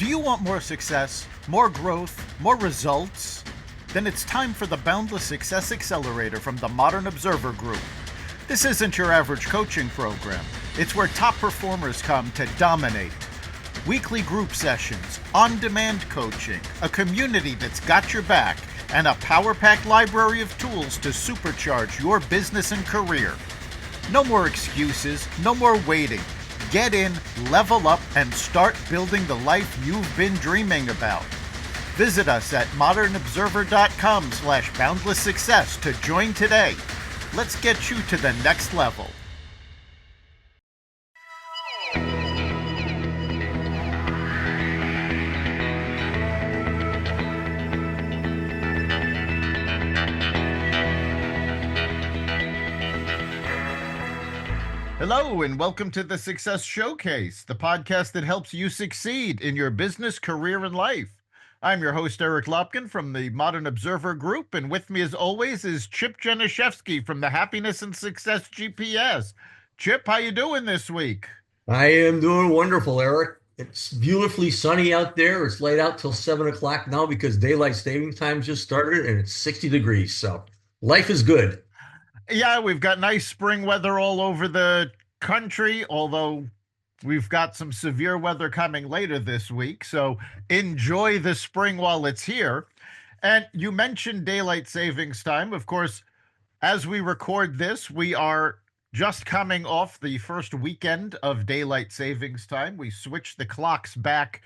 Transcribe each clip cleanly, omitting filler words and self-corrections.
Do you want more success, more growth, more results? Then it's time for the Boundless Success Accelerator from the Modern Observer Group. This isn't your average coaching program. It's where top performers come to dominate. Weekly group sessions, on-demand coaching, a community that's got your back, and a power-packed library of tools to supercharge your business and career. No more excuses, no more waiting. Get in, level up, and start building the life you've been dreaming about. Visit us at modernobserver.com/boundlesssuccess to join today. Let's get you to the next level. Hello, and welcome to the Success Showcase, the podcast that helps you succeed in your business, career, and life. I'm your host, Eric Lopkin from the Modern Observer Group, and with me, as always, is Chip Janiszewski from the Happiness and Success GPS. Chip, how you doing this week? I am doing wonderful, Eric. It's beautifully sunny out there. It's light out till 7 o'clock now because daylight saving time just started and it's 60 degrees. So life is good. Yeah, we've got nice spring weather all over the country, although we've got some severe weather coming later this week. So enjoy the spring while it's here. And you mentioned daylight savings time. Of course, as we record this, we are just coming off the first weekend of daylight savings time. We switched the clocks back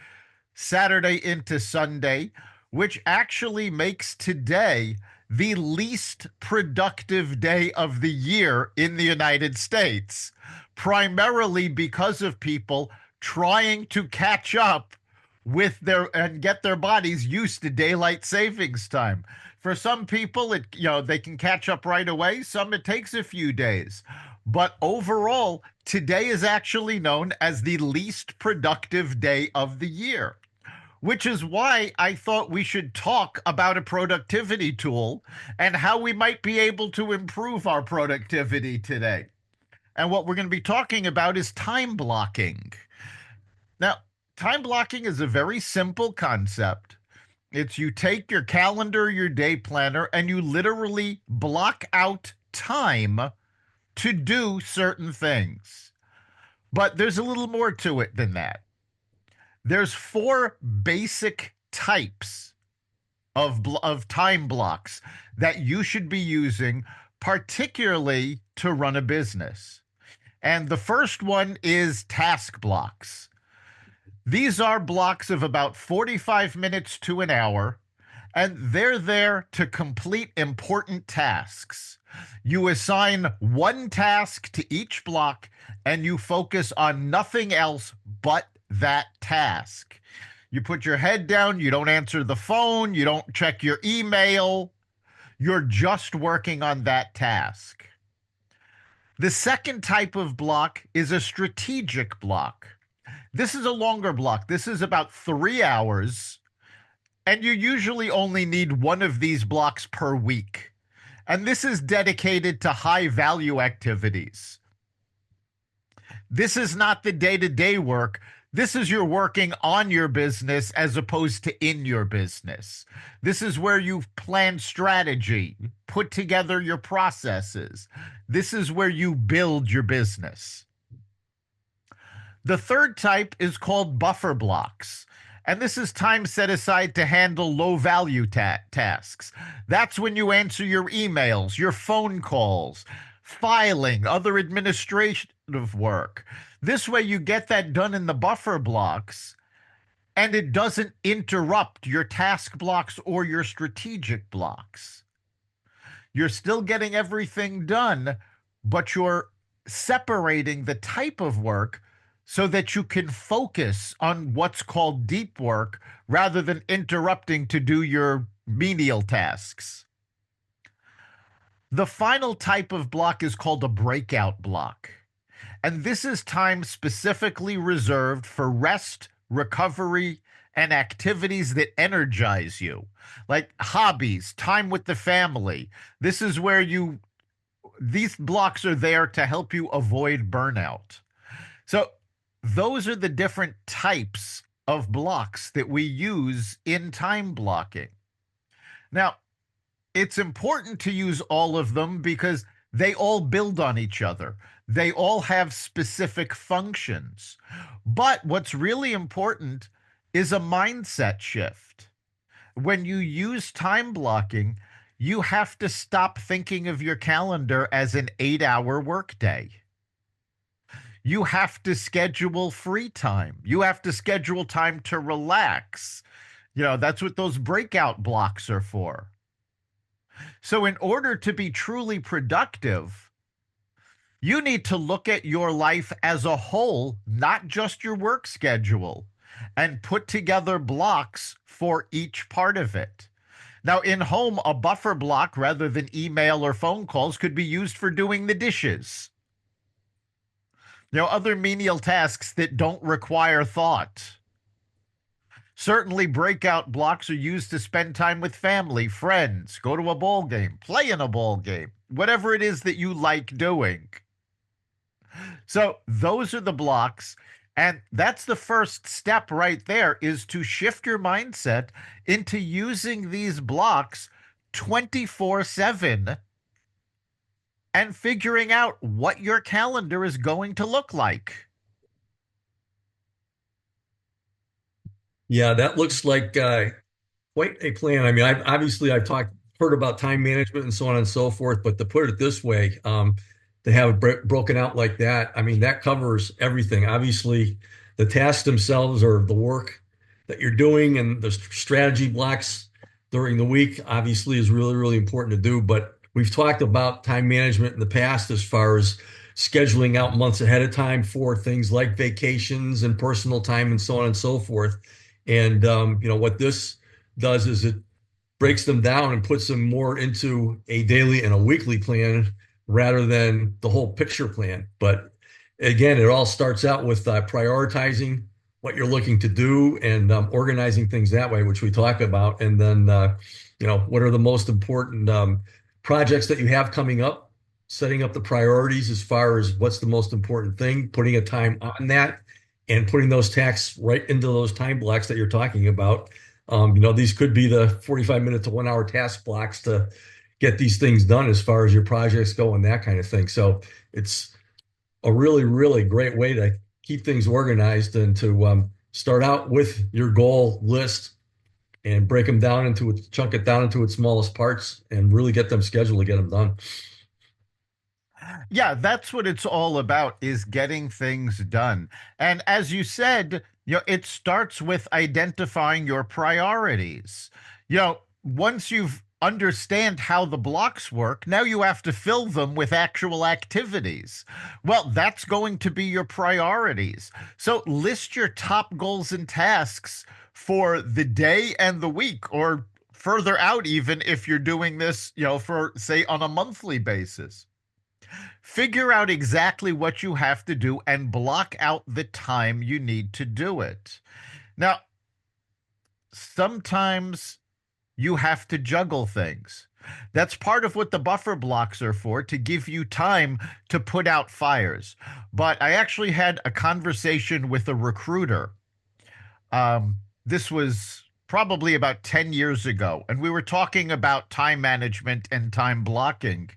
Saturday into Sunday, which actually makes today the least productive day of the year in the United States, primarily because of people trying to catch up with and get their bodies used to daylight savings time. For some people, they can catch up right away. Some it takes a few days. But overall, today is actually known as the least productive day of the year, which is why I thought we should talk about a productivity tool and how we might be able to improve our productivity today. And what we're going to be talking about is time blocking. Now, time blocking is a very simple concept. It's you take your calendar, your day planner, and you literally block out time to do certain things. But there's a little more to it than that. There's 4 basic types of time blocks that you should be using, particularly to run a business. And the first one is task blocks. These are blocks of about 45 minutes to an hour, and they're there to complete important tasks. You assign one task to each block, and you focus on nothing else but that task. You put your head down, you don't answer the phone, you don't check your email. You're just working on that task. The second type of block is a strategic block. This is a longer block. This is about 3 hours, and you usually only need one of these blocks per week. And this is dedicated to high-value activities. This is not the day-to-day work. This is you're working on your business as opposed to in your business. This is where you plan strategy, put together your processes. This is where you build your business. The third type is called buffer blocks. And this is time set aside to handle low-value tasks. That's when you answer your emails, your phone calls, filing, other administrative work. This way you get that done in the buffer blocks, and it doesn't interrupt your task blocks or your strategic blocks. You're still getting everything done, but you're separating the type of work so that you can focus on what's called deep work rather than interrupting to do your menial tasks. The final type of block is called a breakout block. And this is time specifically reserved for rest, recovery, and activities that energize you, like hobbies, time with the family. This is where these blocks are there to help you avoid burnout. So those are the different types of blocks that we use in time blocking. Now, it's important to use all of them because they all build on each other. They all have specific functions. But what's really important is a mindset shift. When you use time blocking, you have to stop thinking of your calendar as an 8-hour workday. You have to schedule free time. You have to schedule time to relax. That's what those breakout blocks are for. So, in order to be truly productive, you need to look at your life as a whole, not just your work schedule, and put together blocks for each part of it. Now, in home, a buffer block rather than email or phone calls could be used for doing the dishes. Other menial tasks that don't require thought. Certainly, breakout blocks are used to spend time with family, friends, go to a ball game, play in a ball game, whatever it is that you like doing. So, those are the blocks. And that's the first step right there, is to shift your mindset into using these blocks 24/7 and figuring out what your calendar is going to look like. Yeah, that looks like quite a plan. I mean, I've heard about time management and so on and so forth, but to put it this way, to have it broken out like that, I mean, that covers everything. Obviously, the tasks themselves or the work that you're doing and the strategy blocks during the week obviously is really, really important to do. But we've talked about time management in the past as far as scheduling out months ahead of time for things like vacations and personal time and so on and so forth. And what this does is it breaks them down and puts them more into a daily and a weekly plan rather than the whole picture plan. But again, it all starts out with prioritizing what you're looking to do and organizing things that way, which we talk about. And then, what are the most important projects that you have coming up, setting up the priorities as far as what's the most important thing, putting a time on that, and putting those tasks right into those time blocks that you're talking about. These could be the 45-minute to 1 hour task blocks to get these things done as far as your projects go and that kind of thing. So it's a really, really great way to keep things organized and to start out with your goal list and break them down chunk it down into its smallest parts and really get them scheduled to get them done. Yeah, that's what it's all about, is getting things done. And as you said, it starts with identifying your priorities. Once you've understand how the blocks work, now you have to fill them with actual activities. Well, that's going to be your priorities. So list your top goals and tasks for the day and the week, or further out, even if you're doing this, for say on a monthly basis. Figure out exactly what you have to do and block out the time you need to do it. Now, sometimes you have to juggle things. That's part of what the buffer blocks are for, to give you time to put out fires. But I actually had a conversation with a recruiter. This was probably about 10 years ago, and we were talking about time management and time blocking.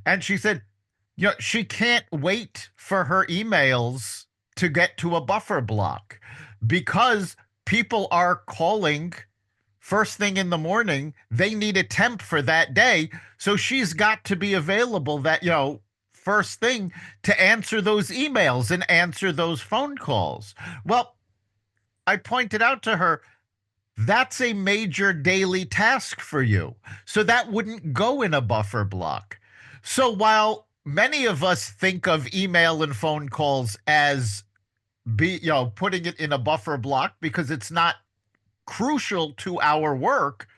And she said, she can't wait for her emails to get to a buffer block because people are calling first thing in the morning. They need a temp for that day. So she's got to be available that, first thing to answer those emails and answer those phone calls. Well, I pointed out to her, that's a major daily task for you. So that wouldn't go in a buffer block. So while many of us think of email and phone calls as putting it in a buffer block because it's not crucial to our work,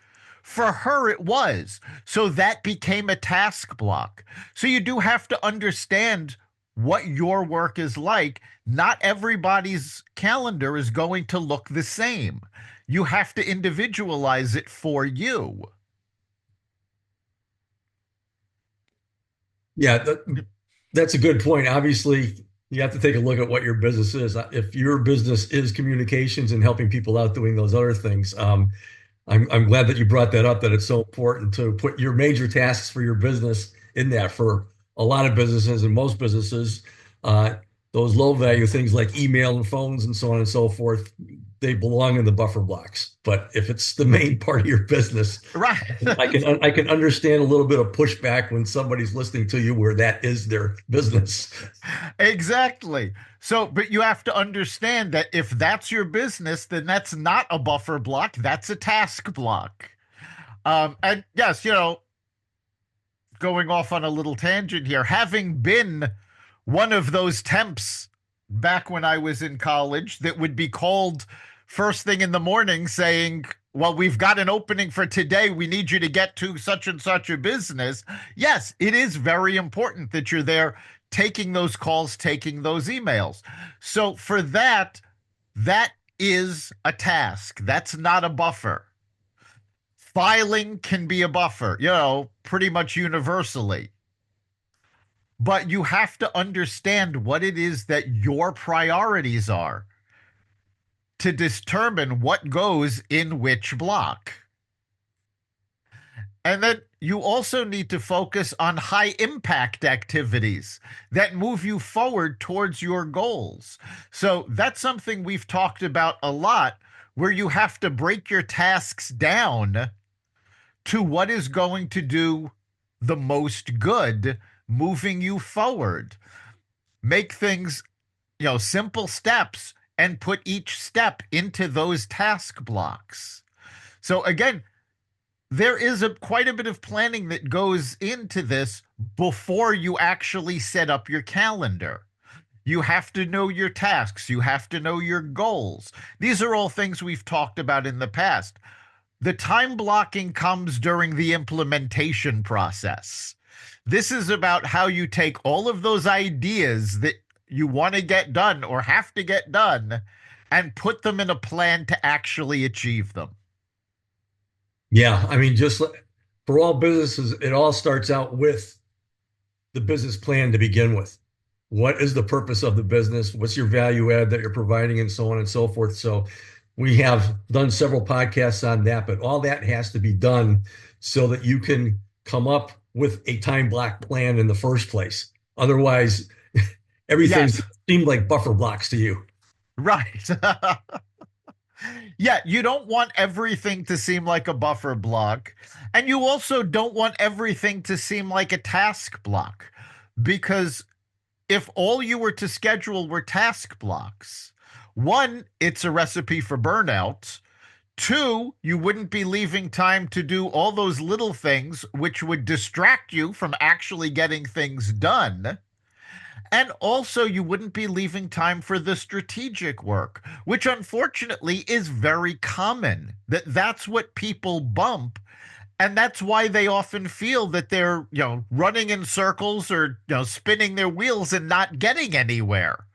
for her it was. So that became a task block. So you do have to understand what your work is like. Not everybody's calendar is going to look the same. You have to individualize it for you. Yeah, that's a good point. Obviously, You have to take a look at what your business is. If your business is communications and helping people out doing those other things, I'm glad that you brought that up, that it's so important to put your major tasks for your business in that. For a lot of businesses and most businesses, uh, those low value things like email and phones and so on and so forth, they belong in the buffer blocks. But if it's the main part of your business, Right. I can understand a little bit of pushback when somebody's listening to you where that is their business. Exactly. So, but you have to understand that if that's your business, then that's not a buffer block, that's a task block. And yes, going off on a little tangent here, having been one of those temps back when I was in college that would be called first thing in the morning saying, well, we've got an opening for today. We need you to get to such and such a business. Yes, it is very important that you're there taking those calls, taking those emails. So for that, that is a task. That's not a buffer. Filing can be a buffer, pretty much universally. But you have to understand what it is that your priorities are to determine what goes in which block. And then you also need to focus on high impact activities that move you forward towards your goals. So that's something we've talked about a lot, where you have to break your tasks down to what is going to do the most good, moving you forward. Make things, simple steps and put each step into those task blocks. So again, there is quite a bit of planning that goes into this before you actually set up your calendar. You have to know your tasks. You have to know your goals. These are all things we've talked about in the past. The time blocking comes during the implementation process. This is about how you take all of those ideas that you want to get done or have to get done and put them in a plan to actually achieve them. Yeah, I mean, for all businesses, it all starts out with the business plan to begin with. What is the purpose of the business? What's your value add that you're providing, and so on and so forth. So, we have done several podcasts on that, but all that has to be done so that you can come up with a time block plan in the first place. Otherwise, everything's Yes, seemed like buffer blocks to you. right. Yeah, you don't want everything to seem like a buffer block. And you also don't want everything to seem like a task block. Because if all you were to schedule were task blocks, one, it's a recipe for burnout. Two, you wouldn't be leaving time to do all those little things which would distract you from actually getting things done. And also, you wouldn't be leaving time for the strategic work, which unfortunately is very common. That's what people bump. And that's why they often feel that they're, running in circles or, spinning their wheels and not getting anywhere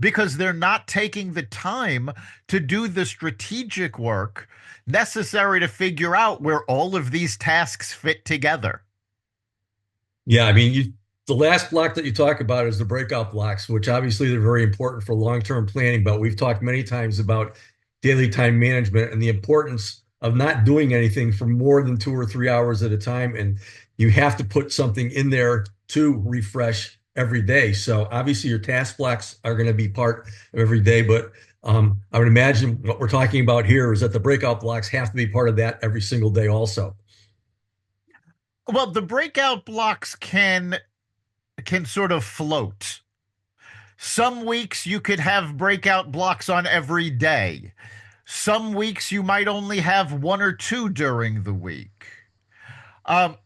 because they're not taking the time to do the strategic work necessary to figure out where all of these tasks fit together. Yeah, I mean, the last block that you talk about is the breakout blocks, which obviously they're very important for long-term planning, but we've talked many times about daily time management and the importance of not doing anything for more than 2 or 3 hours at a time. And you have to put something in there to refresh every day. So obviously your task blocks are going to be part of every day, but I would imagine what we're talking about here is that the breakout blocks have to be part of that every single day also. Well, the breakout blocks can sort of float. Some weeks you could have breakout blocks on every day. Some weeks you might only have one or two during the week. Um,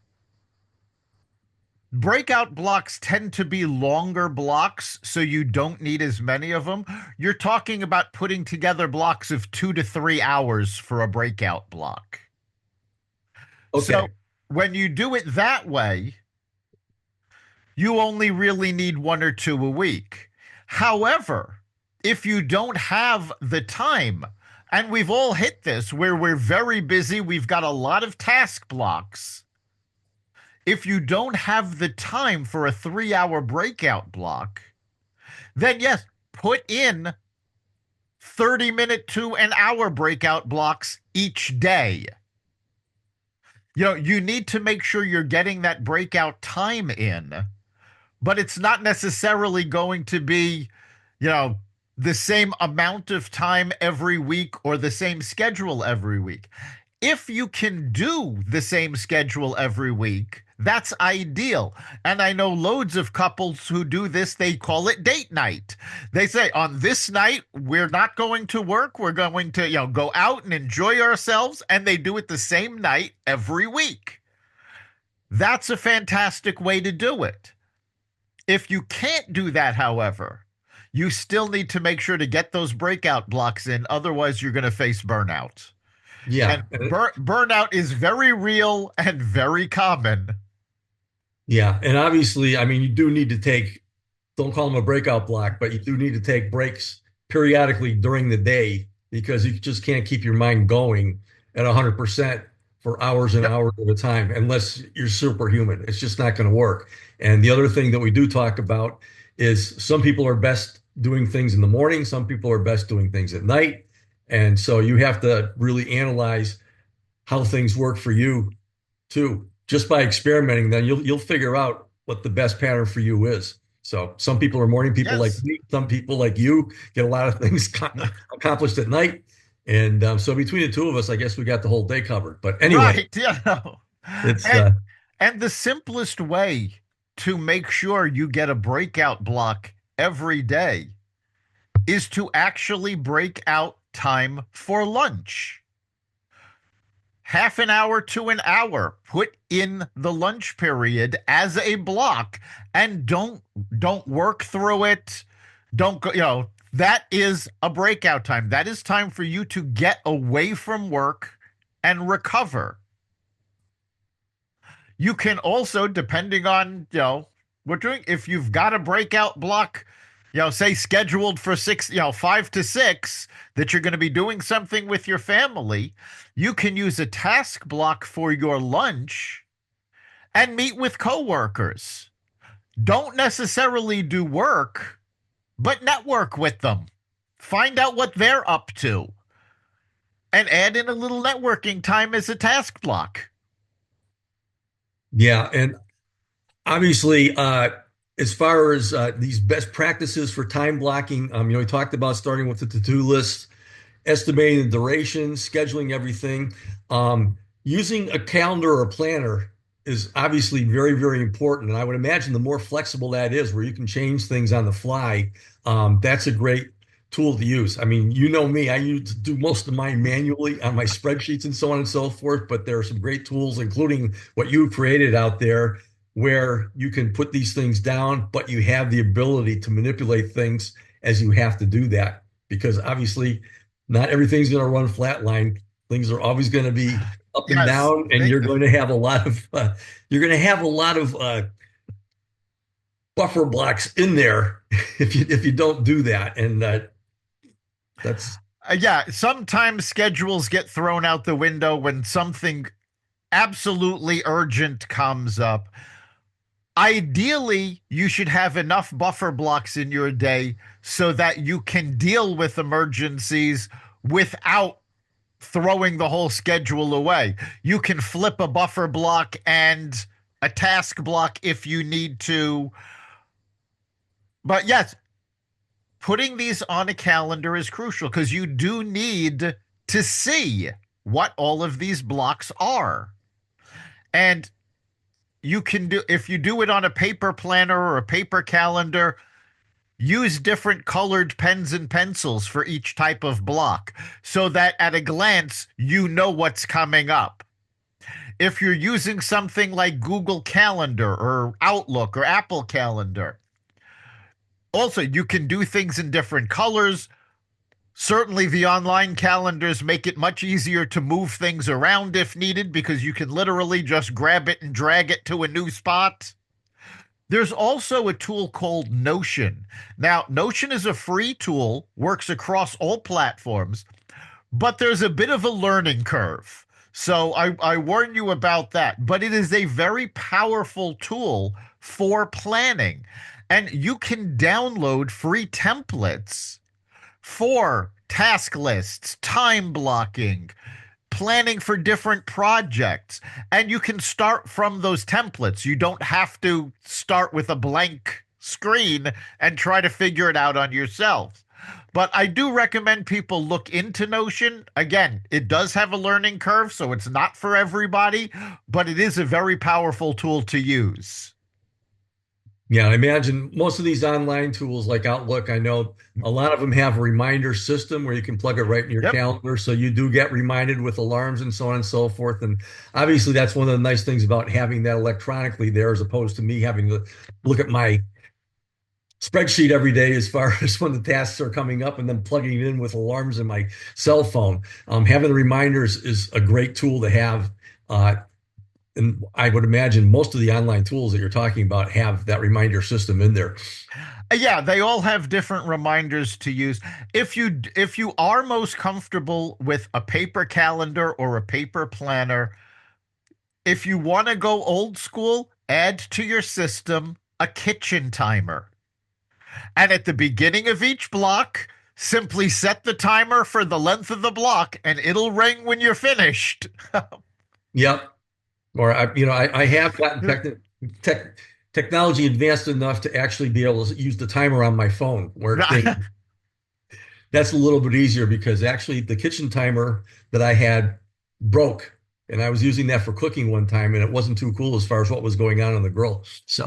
Breakout blocks tend to be longer blocks, so you don't need as many of them. You're talking about putting together blocks of 2 to 3 hours for a breakout block. So Okay. when you do it that way, you only really need one or two a week. However, if you don't have the time, and we've all hit this where we're very busy, we've got a lot of task blocks. If you don't have the time for a 3 hour breakout block, then yes, put in 30-minute to an hour breakout blocks each day. You need to make sure you're getting that breakout time in, but it's not necessarily going to be, you know, the same amount of time every week or the same schedule every week. If you can do the same schedule every week, that's ideal. And I know loads of couples who do this. They call it date night. They say, on this night, we're not going to work. We're going to, go out and enjoy ourselves. And they do it the same night every week. That's a fantastic way to do it. If you can't do that, however, you still need to make sure to get those breakout blocks in. Otherwise, you're going to face burnout. Yeah. And burnout is very real and very common. Yeah. And obviously, I mean, you do need to take, don't call them a breakout block, but you do need to take breaks periodically during the day because you just can't keep your mind going at 100% for hours and Yep. hours at a time unless you're superhuman. It's just not going to work. And the other thing that we do talk about is some people are best doing things in the morning, some people are best doing things at night. And so you have to really analyze how things work for you too. Just by experimenting, then you'll figure out what the best pattern for you is. So some people are morning people like Yes. me. Some people like you get a lot of things accomplished at night. And so between the two of us, I guess we got the whole day covered. But anyway, Right. Yeah. it's And and the simplest way to make sure you get a breakout block every day is to actually break out time for lunch. Half an hour to an hour. Put in the lunch period as a block and don't work through it. Don't go, that is a breakout time. That is time for you to get away from work and recover. You can also, depending on, we're doing, if you've got a breakout block, say scheduled for 5 to 6, that you're going to be doing something with your family, you can use a task block for your lunch and meet with coworkers. Don't necessarily do work, but network with them. Find out what they're up to and add in a little networking time as a task block. yeah. And obviously, as far as these best practices for time blocking, we talked about starting with the to-do list, estimating the duration, scheduling everything. Using a calendar or a planner is obviously very, very important. And I would imagine the more flexible that is, where you can change things on the fly, that's a great tool to use. I mean, you know me, I used to do most of mine manually on my spreadsheets and so on and so forth, but there are some great tools, including what you created out there, where you can put these things down, but you have the ability to manipulate things as you have to do that. Because obviously, not everything's going to run flatline. Things are always going to be up and Yes. down, and you're going to have a lot of buffer blocks in there if you don't do that. And that's Yeah, sometimes schedules get thrown out the window when something absolutely urgent comes up. Ideally, you should have enough buffer blocks in your day so that you can deal with emergencies without throwing the whole schedule away. You can flip a buffer block and a task block if you need to. But yes, putting these on a calendar is crucial because you do need to see what all of these blocks are. And you can do, if you do it on a paper planner or a paper calendar, use different colored pens and pencils for each type of block so that at a glance you know what's coming up. If you're using something like Google Calendar or Outlook or Apple Calendar, also you can do things in different colors. Certainly, the online calendars make it much easier to move things around if needed because you can literally just grab it and drag it to a new spot. There's also a tool called Notion. Now, Notion is a free tool, works across all platforms, but there's a bit of a learning curve. So I warn you about that. But it is a very powerful tool for planning. And you can download free templates for task lists, time blocking, planning for different projects. And you can start from those templates. You don't have to start with a blank screen and try to figure it out on yourself. But I do recommend people look into Notion. Again, it does have a learning curve, so it's not for everybody, but it is a very powerful tool to use. Yeah, I imagine most of these online tools like Outlook, I know a lot of them have a reminder system where you can plug it right in your Yep. calendar. So you do get reminded with alarms and so on and so forth. And obviously, that's one of the nice things about having that electronically there as opposed to me having to look at my spreadsheet every day as far as when the tasks are coming up and then plugging it in with alarms in my cell phone. Having the reminders is a great tool to have. And I would imagine most of the online tools that you're talking about have that reminder system in there. Yeah, they all have different reminders to use. If you are most comfortable with a paper calendar or a paper planner, if you want to go old school, add to your system a kitchen timer. And at the beginning of each block, simply set the timer for the length of the block and it'll ring when you're finished. Yep. Or I have gotten technology advanced enough to actually be able to use the timer on my phone where that's a little bit easier because actually the kitchen timer that I had broke and I was using that for cooking one time and it wasn't too cool as far as what was going on the grill. So,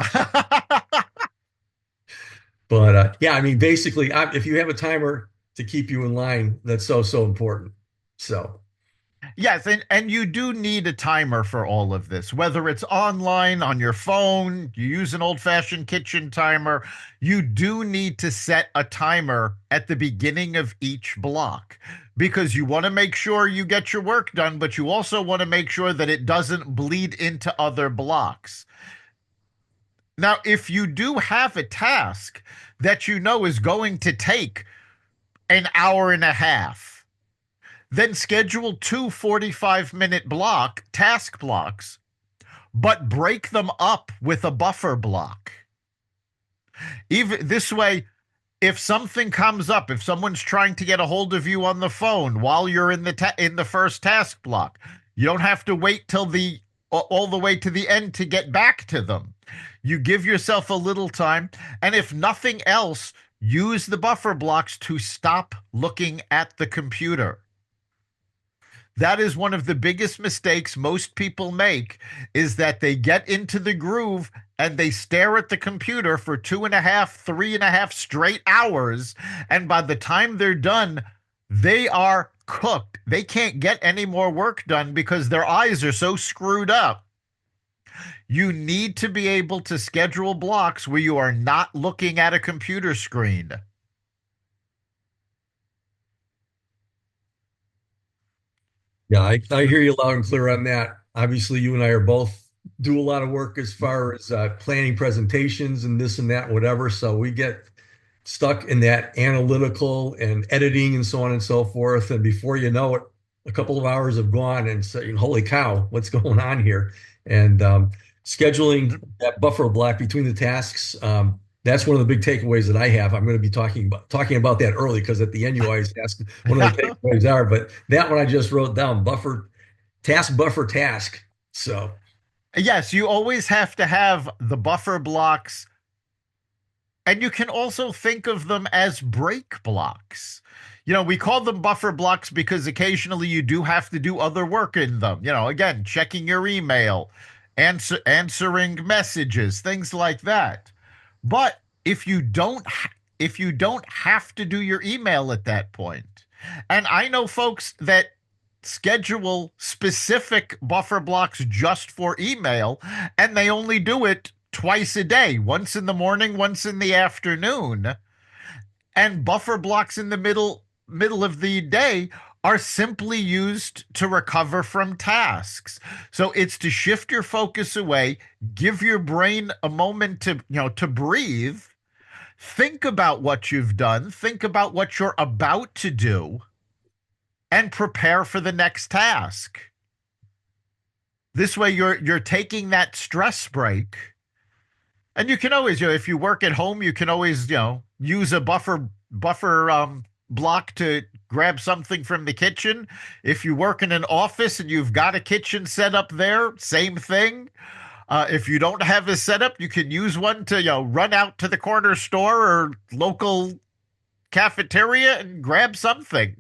but yeah, I mean, basically, if you have a timer to keep you in line, that's so, so important. So, Yes, and you do need a timer for all of this, whether it's online, on your phone, you use an old-fashioned kitchen timer, you do need to set a timer at the beginning of each block because you want to make sure you get your work done, but you also want to make sure that it doesn't bleed into other blocks. Now, if you do have a task that you know is going to take an hour and a half, then schedule two 45-minute block task blocks, but break them up with a buffer block. Even this way, if something comes up, if someone's trying to get a hold of you on the phone while you're in the first task block, you don't have to wait till the all the way to the end to get back to them. You give yourself a little time, and if nothing else, use the buffer blocks to stop looking at the computer. That is one of the biggest mistakes most people make is that they get into the groove and they stare at the computer for 2.5, 3.5 straight hours. And by the time they're done, they are cooked. They can't get any more work done because their eyes are so screwed up. You need to be able to schedule blocks where you are not looking at a computer screen. yeah, I hear you loud and clear on that. Obviously, you and I are both do a lot of work as far as planning presentations and this and that, whatever. So we get stuck in that analytical and editing and so on and so forth. And before you know it, a couple of hours have gone and saying, holy cow, what's going on here? And scheduling that buffer block between the tasks, that's one of the big takeaways that I have. I'm going to be talking about that early because at the end you always ask one of the takeaways are, but that one I just wrote down, buffer task. So Yes, you always have to have the buffer blocks. And you can also think of them as break blocks. We call them buffer blocks because occasionally you do have to do other work in them. Again, checking your email, answering messages, things like that. But if you don't have to do your email at that point, and I know folks that schedule specific buffer blocks just for email, and they only do it twice a day, once in the morning, once in the afternoon, and buffer blocks in the middle of the day are simply used to recover from tasks. So it's to shift your focus away, give your brain a moment to breathe, think about what you've done, think about what you're about to do, and prepare for the next task. This way you're taking that stress break And you can always, if you work at home, you can always, use a buffer block to grab something from the kitchen. If you work in an office and you've got a kitchen set up there, same thing. If you don't have a setup, you can use one to, run out to the corner store or local cafeteria and grab something.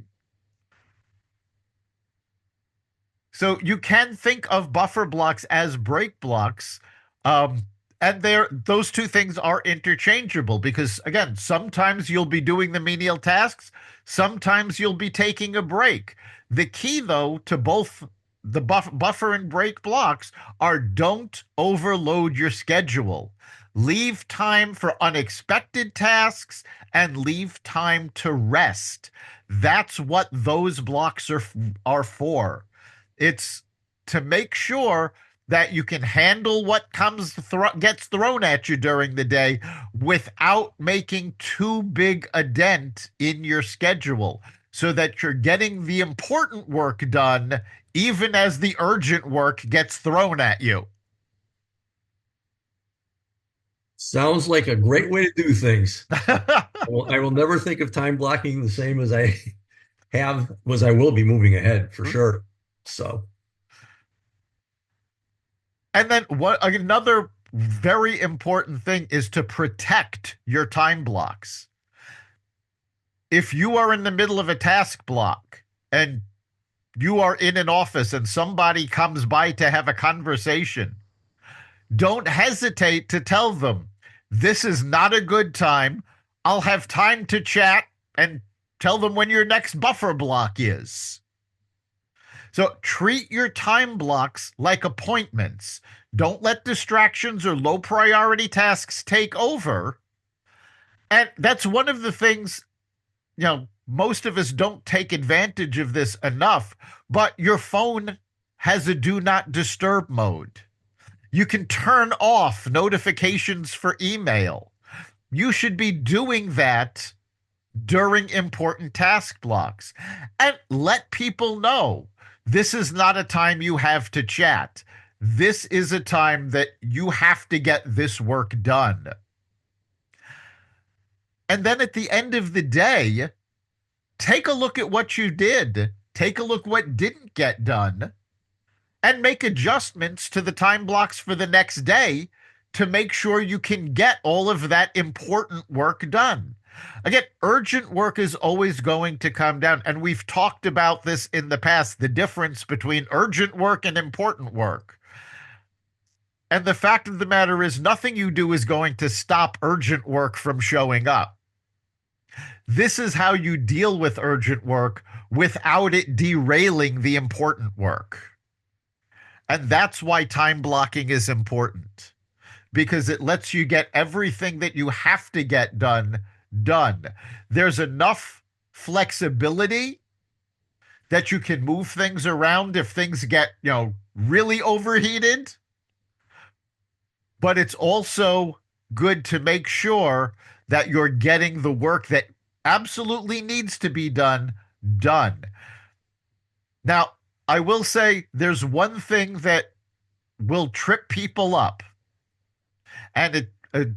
So you can think of buffer blocks as break blocks. Um, and those two things are interchangeable because again, sometimes you'll be doing the menial tasks, sometimes you'll be taking a break. The key though to both the buffer and break blocks are don't overload your schedule. Leave time for unexpected tasks and leave time to rest. That's what those blocks are for. It's to make sure that you can handle what gets thrown at you during the day without making too big a dent in your schedule so that you're getting the important work done even as the urgent work gets thrown at you. Sounds like a great way to do things. I will never think of time blocking the same as I have, as I will be moving ahead for sure. So, And then what another very important thing is to protect your time blocks. If you are in the middle of a task block and you are in an office and somebody comes by to have a conversation, don't hesitate to tell them, this is not a good time. I'll have time to chat, and tell them when your next buffer block is. So treat your time blocks like appointments. Don't let distractions or low priority tasks take over. And that's one of the things, most of us don't take advantage of this enough, but your phone has a do not disturb mode. You can turn off notifications for email. You should be doing that during important task blocks and let people know this is not a time you have to chat. This is a time that you have to get this work done. And then at the end of the day, take a look at what you did. Take a look what didn't get done and make adjustments to the time blocks for the next day to make sure you can get all of that important work done. Again, urgent work is always going to come down. And we've talked about this in the past, the difference between urgent work and important work. And the fact of the matter is, nothing you do is going to stop urgent work from showing up. This is how you deal with urgent work without it derailing the important work. And that's why time blocking is important, because it lets you get everything that you have to get done. There's enough flexibility that you can move things around if things get, really overheated. But it's also good to make sure that you're getting the work that absolutely needs to be done. Now, I will say there's one thing that will trip people up. And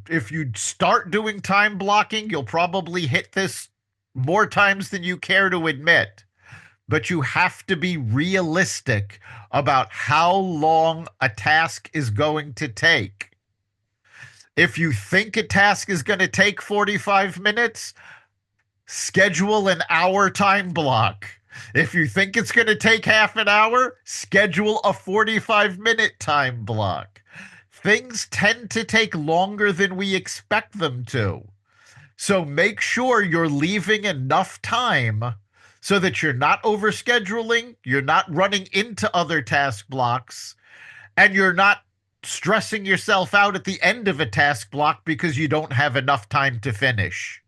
if you start doing time blocking, you'll probably hit this more times than you care to admit. But you have to be realistic about how long a task is going to take. If you think a task is going to take 45 minutes, schedule an hour time block. If you think it's going to take half an hour, schedule a 45-minute time block. Things tend to take longer than we expect them to. So make sure you're leaving enough time so that you're not overscheduling, you're not running into other task blocks, and you're not stressing yourself out at the end of a task block because you don't have enough time to finish.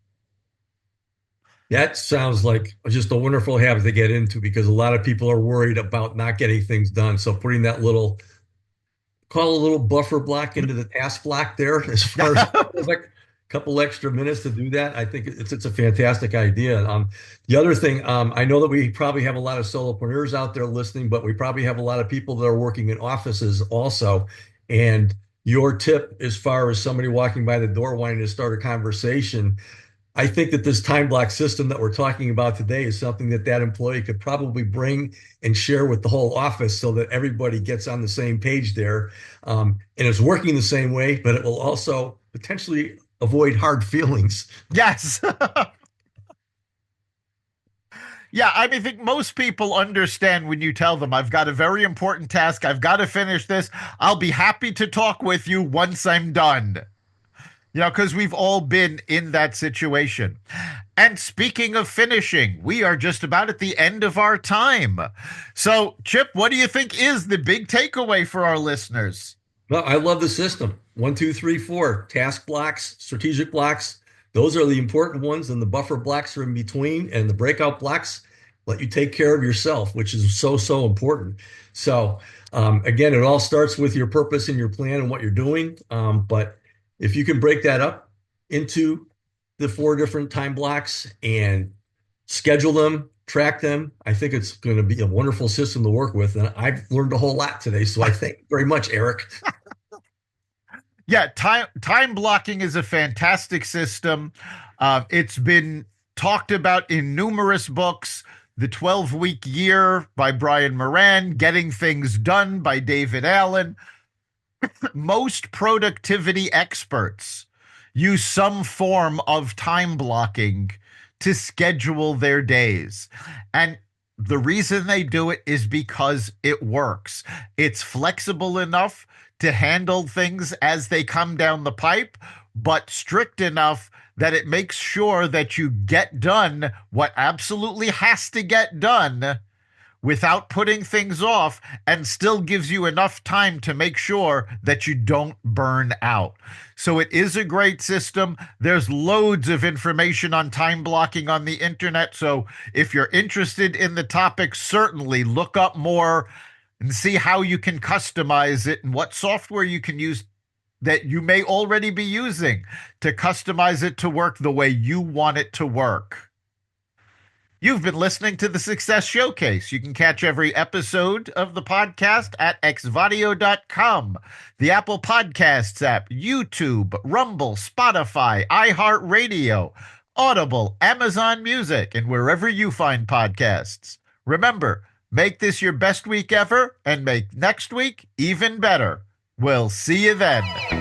that sounds like just a wonderful habit to get into because a lot of people are worried about not getting things done. So putting that call a little buffer block into the task block there, as far as like a couple extra minutes to do that, I think it's a fantastic idea. The other thing, I know that we probably have a lot of solopreneurs out there listening, but we probably have a lot of people that are working in offices also. And your tip as far as somebody walking by the door wanting to start a conversation. I think that this time block system that we're talking about today is something that that employee could probably bring and share with the whole office so that everybody gets on the same page there. And it's working the same way, but it will also potentially avoid hard feelings. Yes. Yeah, I mean, I think most people understand when you tell them, I've got a very important task. I've got to finish this. I'll be happy to talk with you once I'm done. Because we've all been in that situation. And speaking of finishing, we are just about at the end of our time. So, Chip, what do you think is the big takeaway for our listeners? Well, I love the system. 1, 2, 3, 4 task blocks, strategic blocks. Those are the important ones, and the buffer blocks are in between, and the breakout blocks let you take care of yourself, which is so, so important. So, again, it all starts with your purpose and your plan and what you're doing. But if you can break that up into the 4 different time blocks and schedule them, track them, I think it's going to be a wonderful system to work with. And I've learned a whole lot today. So I thank you very much, Eric. Yeah, time blocking is a fantastic system. It's been talked about in numerous books. The 12-Week Year by Brian Moran, Getting Things Done by David Allen. Most productivity experts use some form of time blocking to schedule their days. And the reason they do it is because it works. It's flexible enough to handle things as they come down the pipe, but strict enough that it makes sure that you get done what absolutely has to get done without putting things off, and still gives you enough time to make sure that you don't burn out. So it is a great system. There's loads of information on time blocking on the internet. So if you're interested in the topic, certainly look up more and see how you can customize it and what software you can use that you may already be using to customize it to work the way you want it to work. You've been listening to the Success Showcase. You can catch every episode of the podcast at xvadio.com, the Apple Podcasts app, YouTube, Rumble, Spotify, iHeartRadio, Audible, Amazon Music, and wherever you find podcasts. Remember, make this your best week ever and make next week even better. We'll see you then.